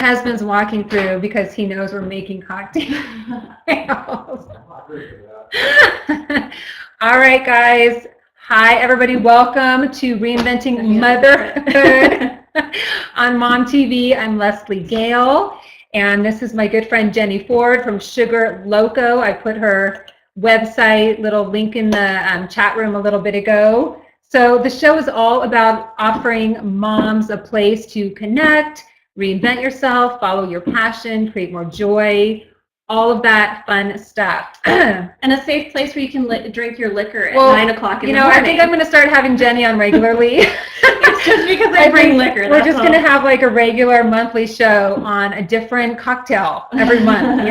My husband's walking through because he knows we're making cocktails. All right, guys. Hi, everybody. Welcome to Reinventing Motherhood on Mom TV. I'm Leslie Gail, and this is my good friend Jenny Ford from Sugar Loco. I put her website, little link in the chat room a little bit ago. So the show is all about offering moms a place to connect, reinvent yourself, follow your passion, create more joy, all of that fun stuff. And a safe place where you can drink your liquor at 9 o'clock in the morning. I think I'm going to start having Jenny on regularly. It's just because I bring liquor. We're just going to have like a regular monthly show on a different cocktail every month,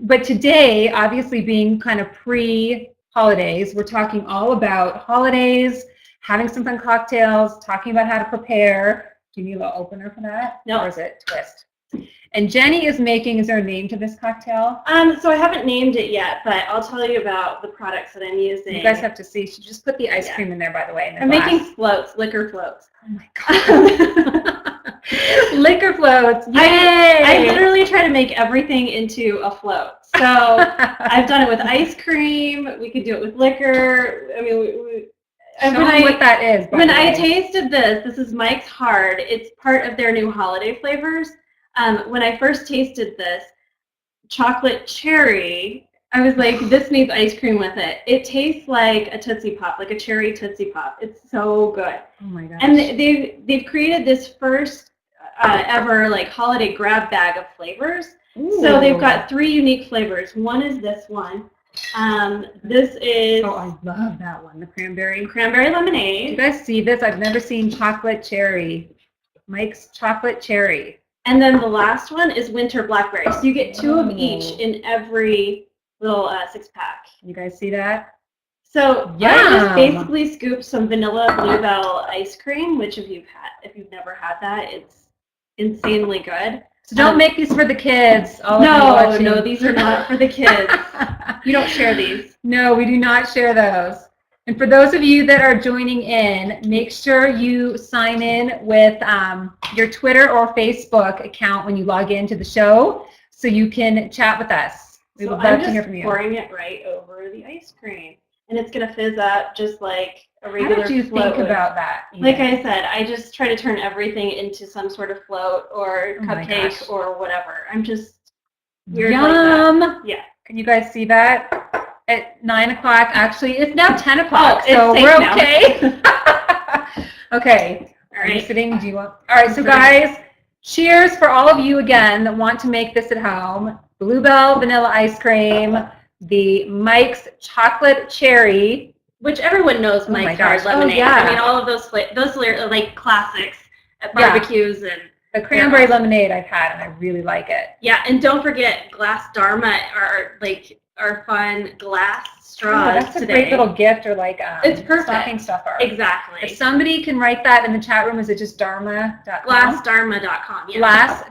But today, obviously being kind of pre-holidays, we're talking all about holidays, having some fun cocktails, talking about how to prepare. Do you need a little opener for that? No. Or is it twist? And Jenny is making, is there a name to this cocktail? So I haven't named it yet, but I'll tell you about the products that I'm using. You guys have to see. She just put the ice cream in there, by the way. I'm making floats, liquor floats. Oh my God. Liquor floats. Yay! I literally try to make everything into a float. So I've done it with ice cream. We could do it with liquor. I mean, Show them what that is. When I tasted this is Mike's Hard. It's part of their new holiday flavors. When I first tasted this, chocolate cherry, I was like, this needs ice cream with it. It tastes like a Tootsie Pop, like a cherry Tootsie Pop. It's so good. Oh my gosh. And they've created this first ever like holiday grab bag of flavors. Ooh. So they've got 3 unique flavors. One is this one. This is... Oh, I love that one, the cranberry. Cranberry lemonade. Do you guys see this? I've never seen chocolate cherry. Mike's chocolate cherry. And then the last one is winter blackberry. So you get 2 of each in every little 6-pack. You guys see that? So I just basically scooped some vanilla bluebell ice cream, which if you've never had that, it's insanely good. So don't make these for the kids. No, these are not for the kids. You don't share these. No, we do not share those. And for those of you that are joining in, make sure you sign in with your Twitter or Facebook account when you log into the show so you can chat with us. We would love to hear from you. I'm just pouring it right over the ice cream. And it's going to fizz up just like a regular float. How did you think about that? Like I said, I just try to turn everything into some sort of float or cupcake or whatever. I'm just weird Yum. like that. Yeah. Can you guys see that? At 9 o'clock, actually, it's now 10 o'clock, so we're okay. Okay. All right. Are you sitting? Do you want? All right, so guys, cheers for all of you again that want to make this at home. Bluebell vanilla ice cream, the Mike's chocolate cherry, which everyone knows Mike's Hard lemonade. Oh, yeah. I mean, all of those are like classics at barbecues and the cranberry lemonade I've had and I really like it. Yeah, and don't forget glass Dharma our fun glass straws. Oh, that's a great little gift or like it's perfect. Stocking stuffer. Exactly. If somebody can write that in the chat room, is it just dharma.com? Glassdharma.com. Yeah.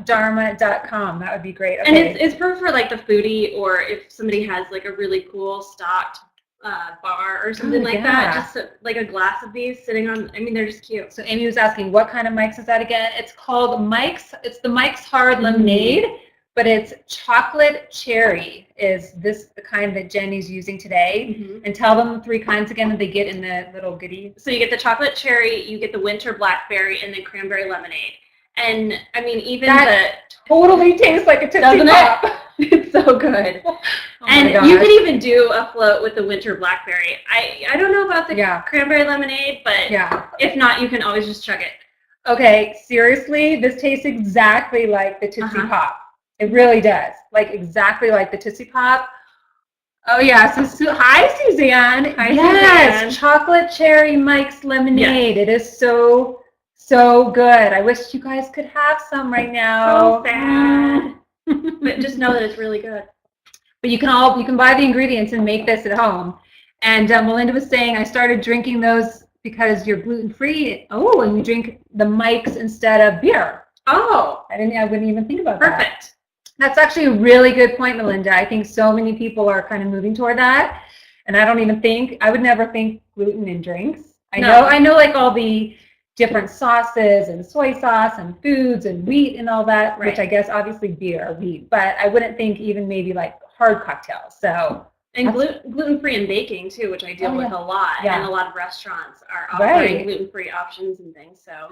Glassdharma.com. That would be great. Okay. And it's perfect for like the foodie or if somebody has like a really cool stocked bar or something like that. Just like a glass of these sitting on. I mean, they're just cute. So Amy was asking, what kind of Mike's is that again? It's called Mike's. It's the Mike's Hard Lemonade. But it's chocolate cherry is the kind that Jenny's using today. Mm-hmm. And tell them the 3 kinds again that they get in the little goodie. So you get the chocolate cherry, you get the winter blackberry, and then cranberry lemonade. And I mean, even that totally tastes like a Tootsie Pop. It's so good. Oh and you can even do a float with the winter blackberry. I don't know about the cranberry lemonade, but if not, you can always just chug it. Okay, seriously, this tastes exactly like the Tootsie Pop. It really does, like exactly like the Tootsie Pop. Oh yeah, so hi Suzanne. Hi Suzanne. Chocolate cherry Mike's lemonade. Yes. It is so good. I wish you guys could have some right now. So sad. But just know that it's really good. But you can buy the ingredients and make this at home. And Melinda was saying I started drinking those because you're gluten free. Oh, and you drink the Mike's instead of beer. Oh, I wouldn't even think about that. Perfect. That's actually a really good point, Melinda. I think so many people are kind of moving toward that. And I would never think gluten in drinks. I know like all the different sauces and soy sauce and foods and wheat and all that, Right. which I guess obviously beer, wheat, but I wouldn't think even maybe like hard cocktails. So And gluten-free and baking too, which I deal with a lot. Yeah. And a lot of restaurants are offering Right. gluten-free options and things. So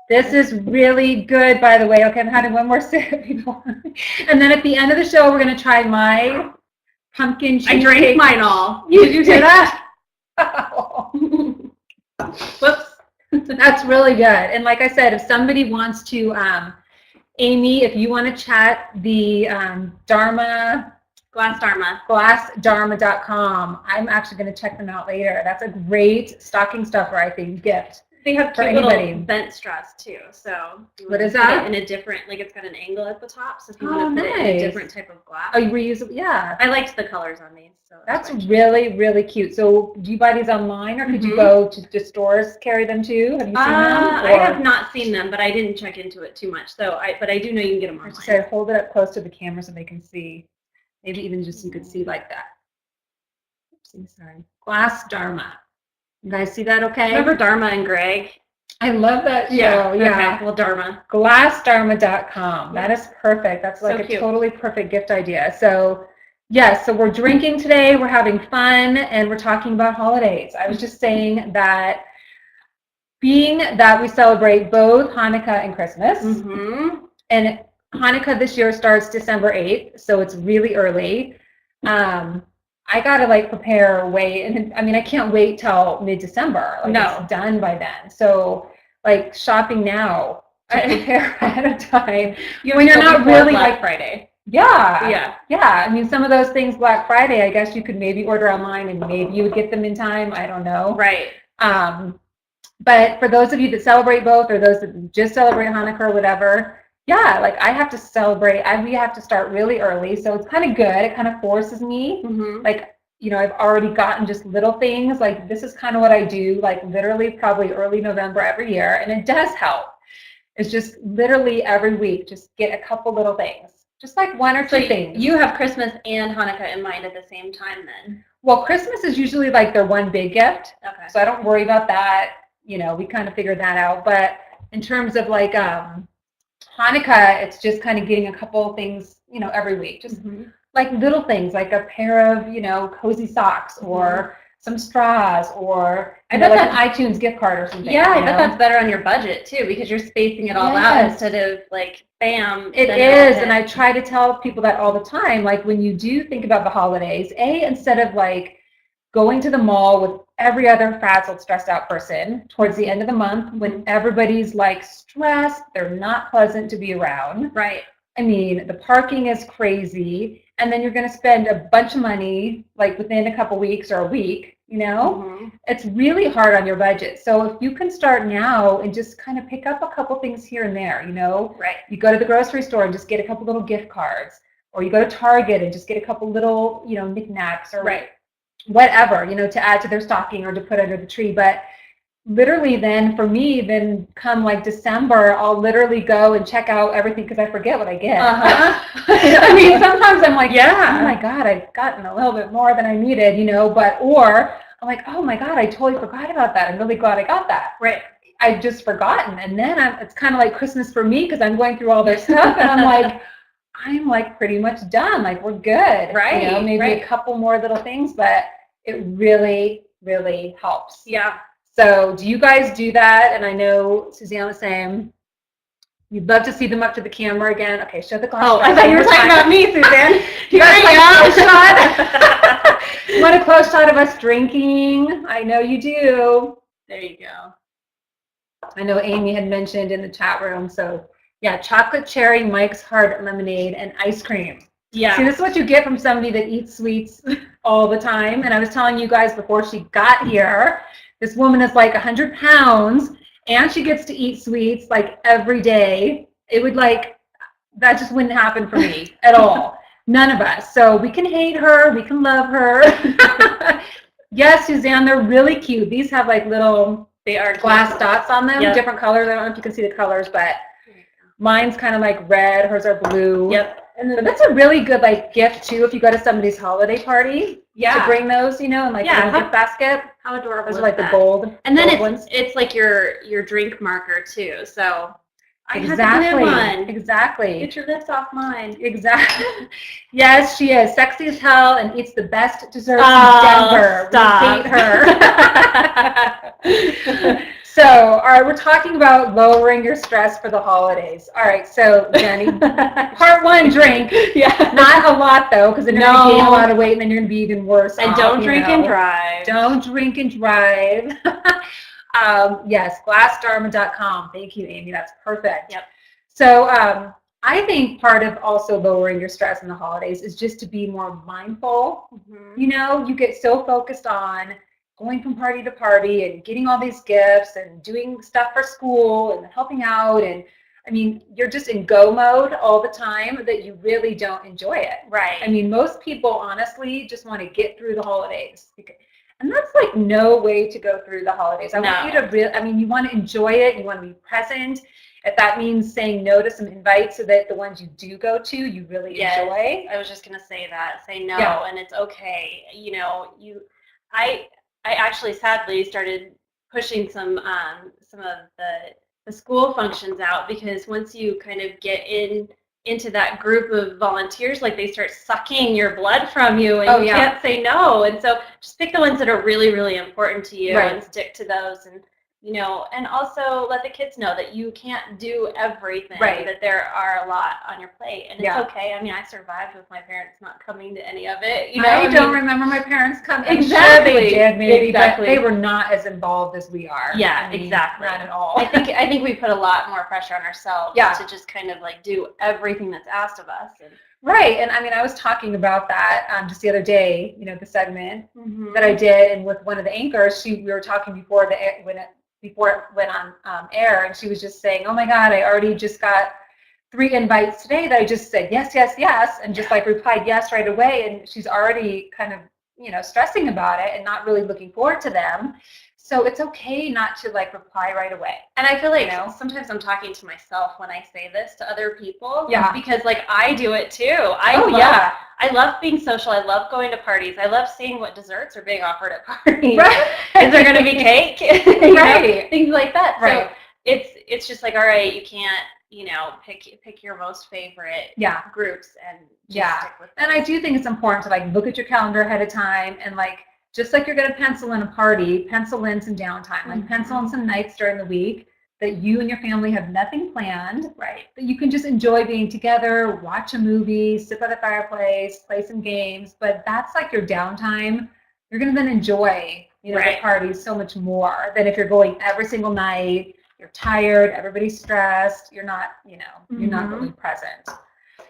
this is really good, by the way. Okay, I'm having one more sip before. And then at the end of the show, we're going to try my pumpkin cheesecake. I drank mine all. Did you hear that? Whoops. That's really good. And like I said, if somebody wants to, Amy, if you want to chat the glassdharma.com, I'm actually going to check them out later. That's a great stocking stuffer, I think, gift. They have for cute anybody. little bent straws too. So What is put that? it in a different, like it's got an angle at the top. So if you want to put it in a different type of glass. Oh, you reuse it? Yeah. I liked the colors on these. So That's really, really cute. So do you buy these online, or could you go to the stores, carry them too? Have you seen them? I have not seen them, but I didn't check into it too much. So but I do know you can get them online. I said hold it up close to the camera so they can see. Maybe even just you could see like that. Oopsie, sorry. Glass Dharma. You guys see that okay? Remember Dharma and Greg? I love that show. Yeah. Okay. Well, Dharma. Glassdharma.com. That is perfect. That's like a totally perfect gift idea. So, yes, so we're drinking today. We're having fun, and we're talking about holidays. I was just saying that being that we celebrate both Hanukkah and Christmas, and Hanukkah this year starts December 8th, so it's really early. I gotta like prepare and I mean I can't wait till mid-December. Like, it's done by then. So like shopping now to prepare ahead of time when you're not really Black Friday. Yeah. I mean some of those things Black Friday, I guess you could maybe order online and maybe you would get them in time. I don't know. Right. But for those of you that celebrate both, or those that just celebrate Hanukkah or whatever, yeah, like I have to celebrate. We have to start really early, so it's kind of good. It kind of forces me. Like, you know, I've already gotten just little things. Like this is kind of what I do. Like literally, probably early November every year, and it does help. It's just literally every week, just get a couple little things, just like one or two things. You have Christmas and Hanukkah in mind at the same time, then? Well, Christmas is usually like their one big gift, so I don't worry about that. You know, we kind of figured that out. But in terms of like Hanukkah, it's just kind of getting a couple of things, you know, every week. Just like little things, like a pair of, you know, cozy socks or some straws, or I bet like an iTunes gift card or something. Yeah, I bet that's better on your budget too, because you're spacing it all out instead of like, bam. It is, and I try to tell people that all the time. Like when you do think about the holidays, instead of like going to the mall with every other frazzled, stressed out person towards the end of the month when everybody's like stressed, they're not pleasant to be around. Right. I mean, the parking is crazy, and then you're going to spend a bunch of money like within a couple weeks or a week, you know? It's really hard on your budget. So if you can start now and just kind of pick up a couple things here and there, you know? Right. You go to the grocery store and just get a couple little gift cards, or you go to Target and just get a couple little, you know, knickknacks or whatever, you know, to add to their stocking or to put under the tree. But literally then for me, then come like December, I'll literally go and check out everything because I forget what I get. I mean, sometimes I'm like, oh my God, I've gotten a little bit more than I needed, you know, or I'm like, oh my God, I totally forgot about that. I'm really glad I got that. Right. I've just forgotten. And then it's kind of like Christmas for me because I'm going through all this stuff and I'm like pretty much done. Like we're good. Right. You know, maybe a couple more little things, but it really, really helps. Yeah. So do you guys do that? And I know Suzanne was saying you'd love to see them up to the camera again. Okay, show the glass. Oh, I thought you were talking about me, Suzanne. You guys like a close shot? You want a close shot of us drinking? I know you do. There you go. I know Amy had mentioned in the chat room. So yeah, chocolate cherry Mike's Hard lemonade and ice cream. Yeah. See, this is what you get from somebody that eats sweets all the time. And I was telling you guys before she got here, this woman is like 100 pounds and she gets to eat sweets like every day. It would like, that just wouldn't happen for me at all. None of us. So we can hate her. We can love her. Yes, Suzanne, they're really cute. These have like little glass dots on them, different colors. I don't know if you can see the colors, but mine's kind of like red. Hers are blue. Yep. And then that's a really good like gift too if you go to somebody's holiday party. to bring those, in like a little gift basket. How adorable! Those are like the gold. And then ones. It's like your drink marker too. So I exactly. had the blue one. Exactly. Get your lips off mine. Exactly. Yes, she is sexy as hell and eats the best desserts in Denver. Stop. We hate her. So, all right, we're talking about lowering your stress for the holidays. All right, so Jenny, part one, drink. Yeah. Not a lot though, because then you're going to gain a lot of weight and then you're going to be even worse. And don't drink and drive. Don't drink and drive. Yes, glassdharma.com. Thank you, Amy. That's perfect. Yep. So I think part of also lowering your stress in the holidays is just to be more mindful. You get so focused on going from party to party and getting all these gifts and doing stuff for school and helping out. And I mean, you're just in go mode all the time that you really don't enjoy it. Right. I mean, most people honestly just want to get through the holidays. And that's like no way to go through the holidays. I want you to you want to enjoy it. You want to be present. If that means saying no to some invites so that the ones you do go to, you really enjoy. I was just going to say that. Say no, and it's okay. I actually sadly started pushing some of the school functions out, because once you kind of get into that group of volunteers, like they start sucking your blood from you and you can't say no. And so just pick the ones that are really, really important to you and stick to those. And and also let the kids know that you can't do everything, that there are a lot on your plate, and it's okay. I mean, I survived with my parents not coming to any of it. I don't remember my parents coming. Exactly. I'm sure they did, maybe, but they were not as involved as we are. Yeah, exactly. Not at all. I think we put a lot more pressure on ourselves to just kind of like do everything that's asked of us. Right, and I mean, I was talking about that just the other day. The segment that I did, and with one of the anchors, we were talking before it went on air, and she was just saying, oh my God, I already just got 3 invites today that I just said yes, yes, yes, and just like replied yes right away, and she's already kind of stressing about it and not really looking forward to them. So it's okay not to like reply right away. And I feel like sometimes I'm talking to myself when I say this to other people. Yeah. Because like I do it too. I love being social. I love going to parties. I love seeing what desserts are being offered at parties. Right. Is there going to be cake? Things like that. Right. So it's just like, all right, you can't pick your most favorite groups and just stick with them. And I do think it's important to like look at your calendar ahead of time, and like just like you're going to pencil in a party, pencil in some downtime, like pencil in some nights during the week that you and your family have nothing planned, that you can just enjoy being together, watch a movie, sit by the fireplace, play some games, but that's like your downtime. You're going to then enjoy, the party so much more than if you're going every single night, you're tired, everybody's stressed, you're not, you're not really present.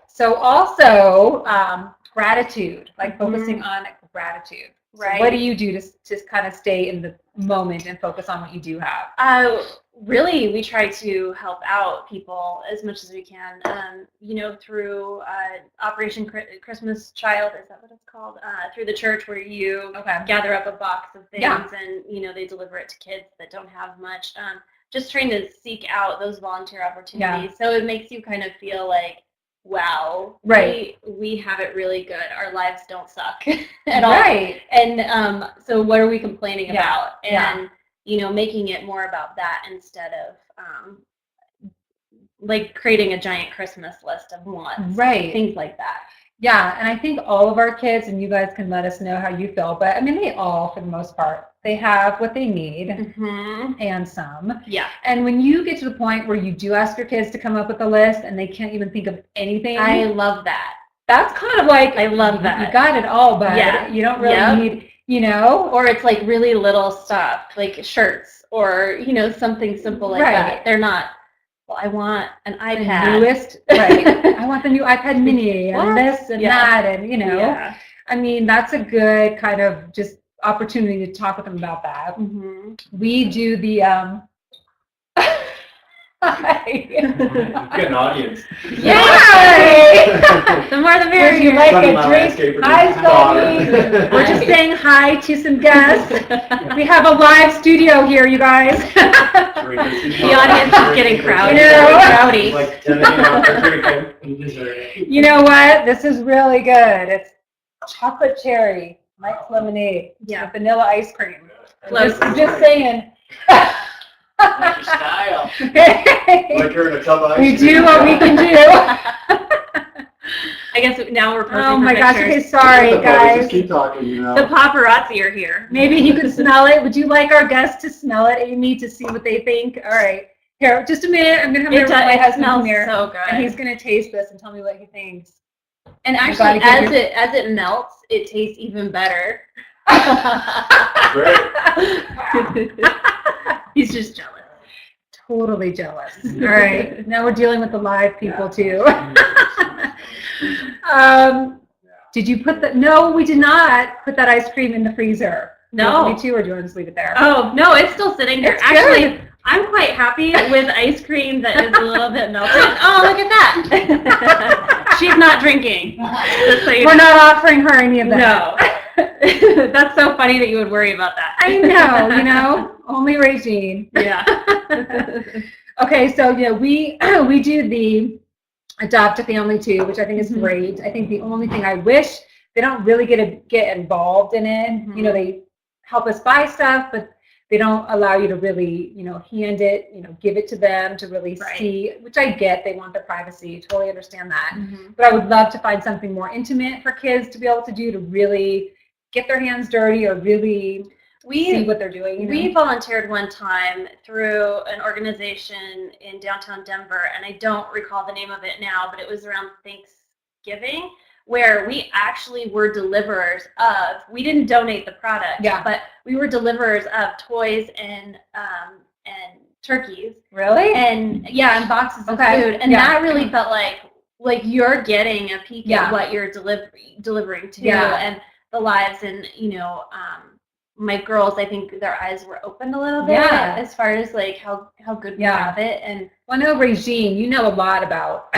So also gratitude, like focusing on gratitude. Right. So what do you do to just kind of stay in the moment and focus on what you do have? Really, we try to help out people as much as we can, through Operation Christmas Child, is that what it's called? Through the church, where you gather up a box of things and, they deliver it to kids that don't have much. Just trying to seek out those volunteer opportunities. So it makes you kind of feel like, wow, we have it really good. Our lives don't suck at all. Right. And so what are we complaining about? And, making it more about that instead of like creating a giant Christmas list of wants. Right. Things like that. Yeah, and I think all of our kids, and you guys can let us know how you feel, but I mean, they all, for the most part, they have what they need and some. Yeah. And when you get to the point where you do ask your kids to come up with a list and they can't even think of anything. I love that. That's kind of like, I love that. You got it all, but you don't really need, Or it's like really little stuff, like shirts or, something simple like that. They're not, well, I want an iPad. The newest, I want the new iPad mini and this and that, and I mean, that's a good kind of just opportunity to talk with them about that. We do the You've got an audience. Yay! The more the merrier. Would you like a drink? We're just saying hi to some guests. We have a live studio here, you guys. The audience is getting crowded. Rowdy. Like 10 a.m. You know what? This is really good. It's chocolate cherry Mike's Lemonade. Yeah. With vanilla ice cream. Close. Just saying. Your style. Like you're in a tub of ice We cream. do what we can do. I guess now we're posting Oh my for gosh, pictures. okay, sorry Just guys. keep talking, you know. The paparazzi are here. Maybe you can smell it. Would you like our guests to smell it, Amy, to see what they think? All right. Here, just a minute. I'm going to have my husband smells come here. so good. And he's going to taste this and tell me what he thinks. And I'm actually, glad to get as it melts, it tastes even better. Great. He's just jealous. Totally jealous. All right. Now we're dealing with the live people too. Did you put no, we did not put that ice cream in the freezer. No. Me too, or do you want to just leave it there? Oh, no, it's still sitting there. It's Actually, good. I'm quite happy with ice cream that is a little bit melted. Oh, look at that. She's not drinking. Just so you We're not offering her any of that. No. That's so funny that you would worry about that. I know, only Regine. Yeah. Okay, so we do the Adopt a Family too, which I think is great. I think the only thing I wish, they don't really get involved in it. They help us buy stuff, but they don't allow you to really, hand it, give it to them to really see, which I get. They want their privacy. Totally understand that. But I would love to find something more intimate for kids to be able to do, to really get their hands dirty or really see what they're doing. We volunteered one time through an organization in downtown Denver, and I don't recall the name of it now, but it was around Thanksgiving, where we actually were deliverers of, we didn't donate the product, but we were deliverers of toys and turkeys. Really? And and boxes of food. And that really felt like you're getting a peek at what you're delivering to and the lives. And, my girls, I think their eyes were opened a little bit as far as how good we have it. And well, I know Regine, you know a lot about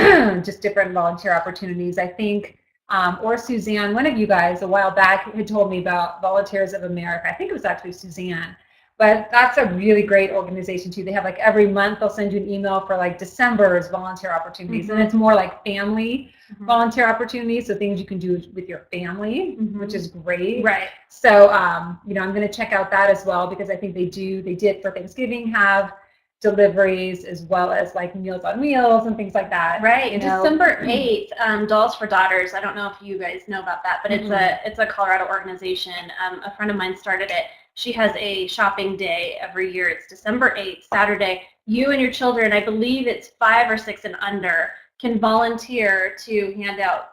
just different volunteer opportunities. I think, or Suzanne, one of you guys a while back had told me about Volunteers of America. I think it was actually Suzanne. But that's a really great organization too. They have every month they'll send you an email for December's volunteer opportunities, and it's more family volunteer opportunities, so things you can do with your family, which is great. Right. So I'm going to check out that as well, because I think they did for Thanksgiving have deliveries as well as Meals on Wheels and things like that. Right. December 8th, Dolls for Daughters. I don't know if you guys know about that, but it's a Colorado organization. A friend of mine started it. She has a shopping day every year. It's December 8th, Saturday. You and your children, I believe it's 5 or 6 and under, can volunteer to hand out,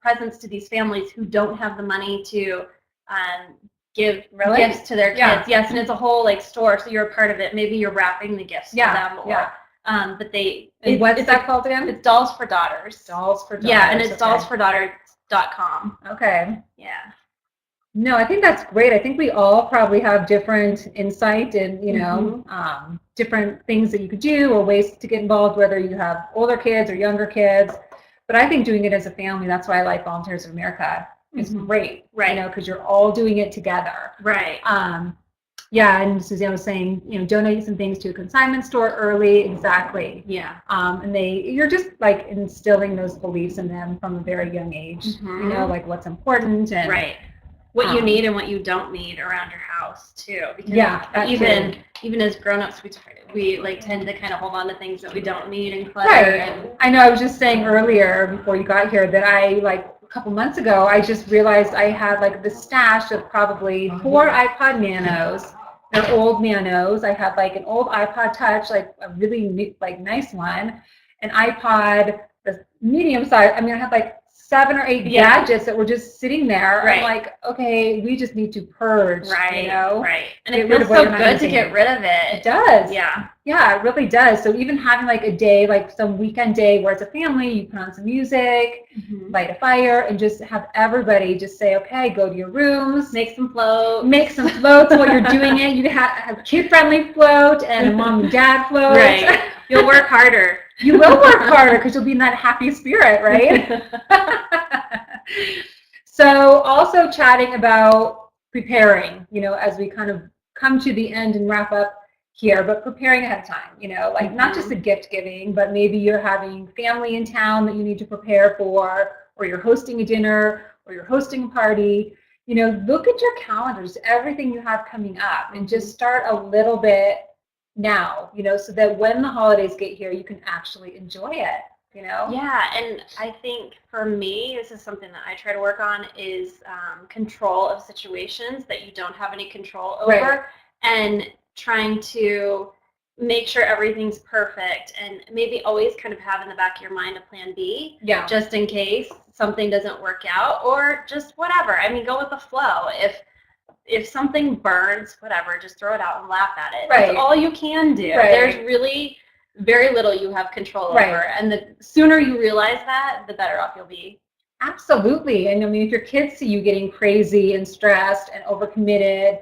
presents to these families who don't have the money to give gifts to their kids. Yes, and it's a whole store, so you're a part of it. Maybe you're wrapping the gifts for them, or but they. What's that called again? It's Dolls for Daughters. Dolls for Daughters. Yeah, and it's dollsfordaughters.com. Okay. Yeah. No, I think that's great. I think we all probably have different insight and, different things that you could do or ways to get involved, whether you have older kids or younger kids. But I think doing it as a family, that's why I like Volunteers of America. It's great, right? Because you're all doing it together, right? And Suzanne was saying, donate some things to a consignment store early, exactly. Yeah. And you're just instilling those beliefs in them from a very young age. What's important and what you need and what you don't need around your house too. Because even as grown-ups, we tend to kind of hold on to things that we don't need and clutter. Right. And I know. I was just saying earlier before you got here that a couple months ago I just realized I had this stash of probably 4 iPod Nanos. They're old Nanos. I had an old iPod Touch, a really nice one, an iPod, the medium size. I mean, I had 7 or 8 gadgets that were just sitting there. Right. I'm okay, we just need to purge. Right. Right. And it feels so good to get rid of it. It does. Yeah. Yeah, it really does. So even having a day, some weekend day where it's a family, you put on some music, light a fire, and just have everybody just say, okay, go to your rooms. Make some floats. Make some floats while you're doing it. You have a kid-friendly float and a mom and dad float. Right. You'll work harder. You will work harder because you'll be in that happy spirit, right? So also chatting about preparing, as we kind of come to the end and wrap up here, but preparing ahead of time, not just the gift giving, but maybe you're having family in town that you need to prepare for, or you're hosting a dinner, or you're hosting a party. look at your calendars, everything you have coming up, and just start a little bit now, so that when the holidays get here, you can actually enjoy it, Yeah, and I think for me, this is something that I try to work on is control of situations that you don't have any control over, Right. and trying to make sure everything's perfect, and maybe always kind of have in the back of your mind a plan B, Yeah. just in case something doesn't work out, or just whatever. I mean, go with the flow. If something burns, whatever, just throw it out and laugh at it. Right. That's all you can do. Right. There's really very little you have control Right. over, and the sooner you realize that, the better off you'll be. Absolutely. And I mean, if your kids see you getting crazy and stressed and overcommitted,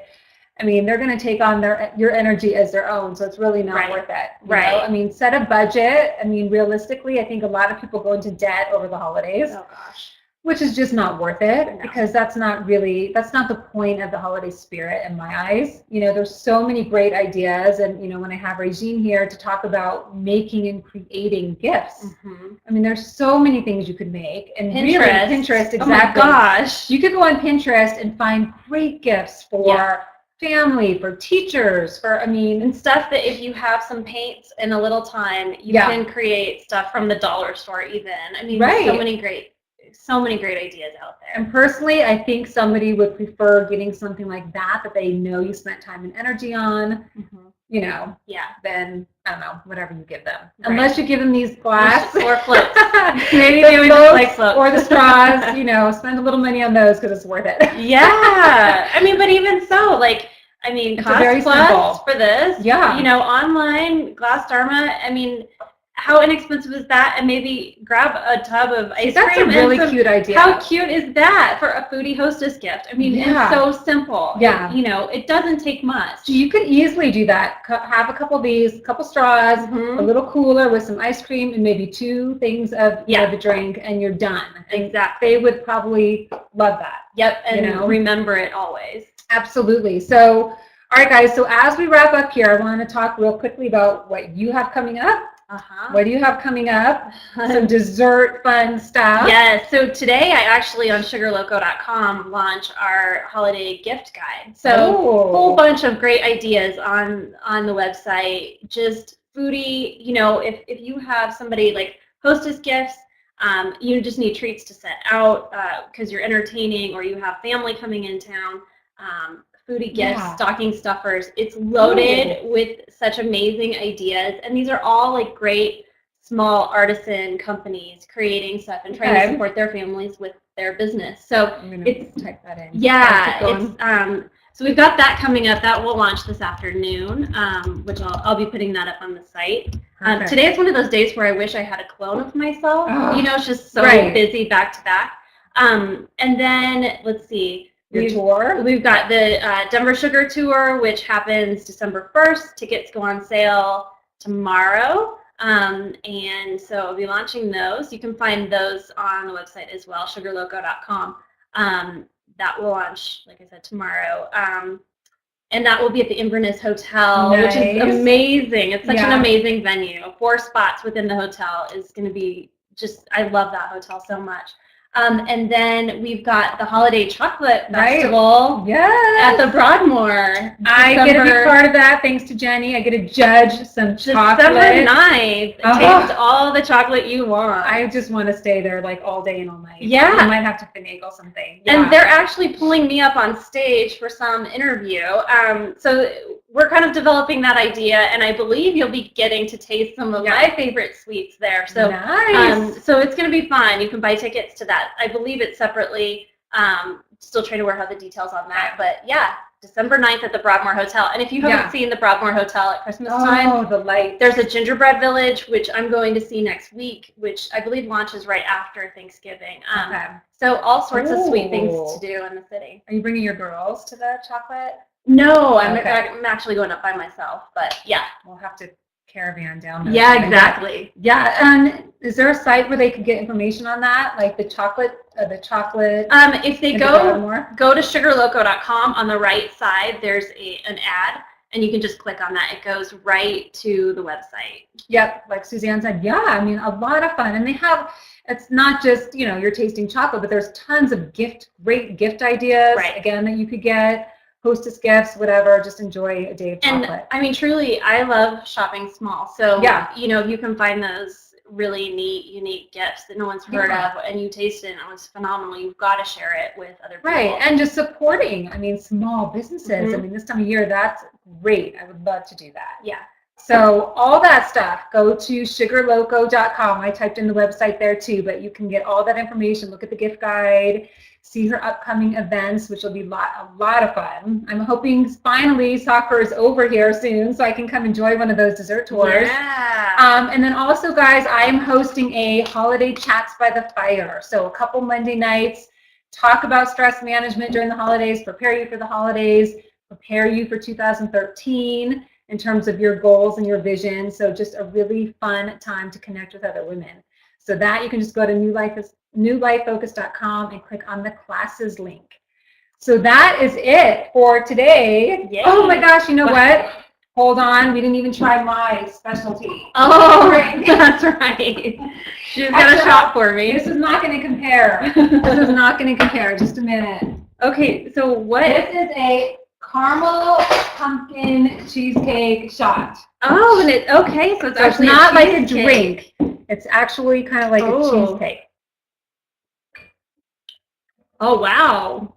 I mean, they're going to take on your energy as their own, so it's really not Right. worth it. Right. I mean, set a budget. I mean, realistically, I think a lot of people go into debt over the holidays, Oh gosh. which is just not worth it, No. because that's not the point of the holiday spirit in my eyes. There's so many great ideas, and when I have Regine here to talk about making and creating gifts, Mm-hmm. I mean, there's so many things you could make, and Pinterest. really Pinterest, exactly. Oh my gosh. You could go on Pinterest and find great gifts for family, for teachers, and stuff that if you have some paints and a little time, you can create stuff from the dollar store even. I mean, Right. so many great ideas out there. And personally, I think somebody would prefer getting something like that they know you spent time and energy on, than, I don't know, whatever you give them. Right. Unless you give them these glass or floats. maybe The they would floats like floats. Or the straws, spend a little money on those because it's worth it. Yeah. I mean, but even so, It's cost very plus simple. for this. Yeah. Online, Glass Dharma, I mean, how inexpensive is that? And maybe grab a tub of ice That's cream. a really cute idea. How cute is that for a foodie hostess gift? I mean, Yeah. it's so simple. Yeah. It doesn't take much. So you could easily do that. Have a couple of these, a couple straws, Mhm. a little cooler with some ice cream, and maybe 2 things of Yeah. the drink, and you're done. And Exactly. they would probably love that. Yep, and remember it always. Absolutely. So, all right, guys. So as we wrap up here, I want to talk real quickly about what you have coming up. Uh-huh. What do you have coming up? Some dessert fun stuff. Yes. So today I actually on sugarloco.com launch our holiday gift guide. So a whole bunch of great ideas on the website. Just foodie, if you have somebody like hostess gifts, you just need treats to set out because you're entertaining, or you have family coming in town. Foodie gifts, stocking stuffers. It's loaded with such amazing ideas, and these are all great small artisan companies creating stuff and trying to support their families with their business. So I'm gonna type that in. yeah, it's so we've got that coming up. That will launch this afternoon, which I'll be putting that up on the site. Today is one of those days where I wish I had a clone of myself. Oh, it's just so busy back to back. And then let's see. Your tour? We've got the Denver Sugar Tour, which happens December 1st. Tickets go on sale tomorrow. And so I'll be launching those. You can find those on the website as well, sugarloco.com. That will launch, like I said, tomorrow. And that will be at the Inverness Hotel, which is amazing. It's such an amazing venue. 4 spots within the hotel is going to be I love that hotel so much. And then we've got the Holiday Chocolate Festival at the Broadmoor. I get to be part of that thanks to Jenny. I get to judge some chocolate. December 9th. Taste all the chocolate you want. I just want to stay there all day and all night. Yeah. I might have to finagle something. Yeah. And they're actually pulling me up on stage for some interview. So we're kind of developing that idea, and I believe you'll be getting to taste some of my favorite sweets there. So nice. So it's going to be fun. You can buy tickets to that. I believe it's separately. Still trying to work out the details on that. But yeah, December 9th at the Broadmoor Hotel. And if you haven't seen the Broadmoor Hotel at Christmas time, the light. There's a gingerbread village, which I'm going to see next week, which I believe launches right after Thanksgiving. So all sorts of sweet things to do in the city. Are you bringing your girls to the chocolate? No, I'm actually going up by myself, but yeah. We'll have to caravan down there. Yeah, exactly. Yeah, and is there a site where they could get information on that? Like the chocolate? If they go to sugarloco.com, on the right side, there's an ad, and you can just click on that. It goes right to the website. Yep, like Suzanne said, yeah, I mean, a lot of fun. And they have, it's not just, you're tasting chocolate, but there's tons of great gift ideas, again, that you could get, hostess gifts, whatever, just enjoy a day of chocolate. And I mean, truly, I love shopping small. So, you can find those really neat, unique gifts that no one's heard of, and you taste it and it was phenomenal. You've got to share it with other people. Right, and just supporting, I mean, small businesses. I mean, this time of year, that's great. I would love to do that. Yeah. So all that stuff, go to sugarloco.com. I typed in the website there too, but you can get all that information, look at the gift guide, see her upcoming events, which will be a lot of fun. I'm hoping finally soccer is over here soon so I can come enjoy one of those dessert tours. Yeah. And then also, guys, I am hosting a holiday chats by the fire. So a couple Monday nights, talk about stress management during the holidays, prepare you for the holidays, prepare you for 2013 in terms of your goals and your vision. So just a really fun time to connect with other women. So that you can just go to newlifefocus.com and click on the classes link. So that is it for today. Yay. Oh my gosh, you know what? Hold on, we didn't even try my specialty. Oh, that's right. She's got a shot for me. This is not going to compare. This is not going to compare. Just a minute. Okay, so what? This is a caramel pumpkin cheesecake shot. Oh, and okay, so it's actually not like a drink. It's actually kind of like a cheesecake. Oh, wow.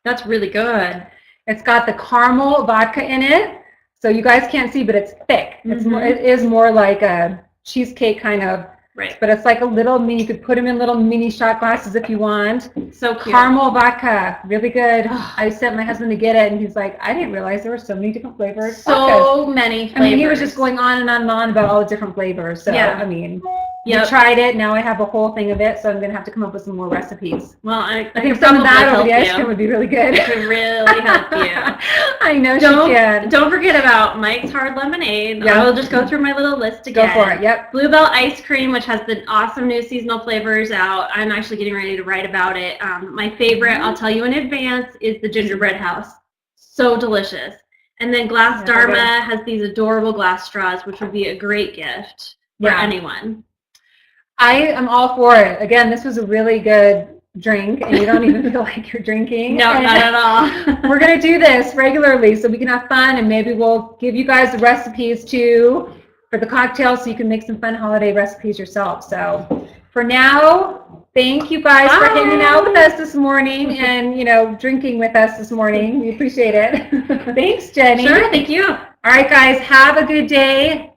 That's really good. It's got the caramel vodka in it. So you guys can't see, but it's thick. It is more like a cheesecake kind of. Right. But it's like a little mini, you could put them in little mini shot glasses if you want. So cute. Caramel vodka, really good. I sent my husband to get it, and he's like, I didn't realize there were so many different flavors. So many flavors. I mean, he was just going on and on and on about all the different flavors. So, I mean, we tried it. Now I have a whole thing of it, so I'm going to have to come up with some more recipes. Well, I think some of that over the ice cream would be really good. It could really help you. I know she can. Don't forget about Mike's Hard Lemonade. I will just go through my little list again. Go for it, yep. Bluebell Ice Cream, which has the awesome new seasonal flavors out. I'm actually getting ready to write about it. My favorite, I'll tell you in advance, is the Gingerbread House. So delicious. And then Glass Dharma has these adorable glass straws, which would be a great gift for anyone. I am all for it. Again, this was a really good drink, and you don't even feel like you're drinking. No, not at all. We're going to do this regularly so we can have fun, and maybe we'll give you guys the recipes too for the cocktails so you can make some fun holiday recipes yourself. So for now, thank you guys for hanging out with us this morning and, drinking with us this morning. We appreciate it. Thanks, Jenny. Sure, thank you. All right, guys, have a good day.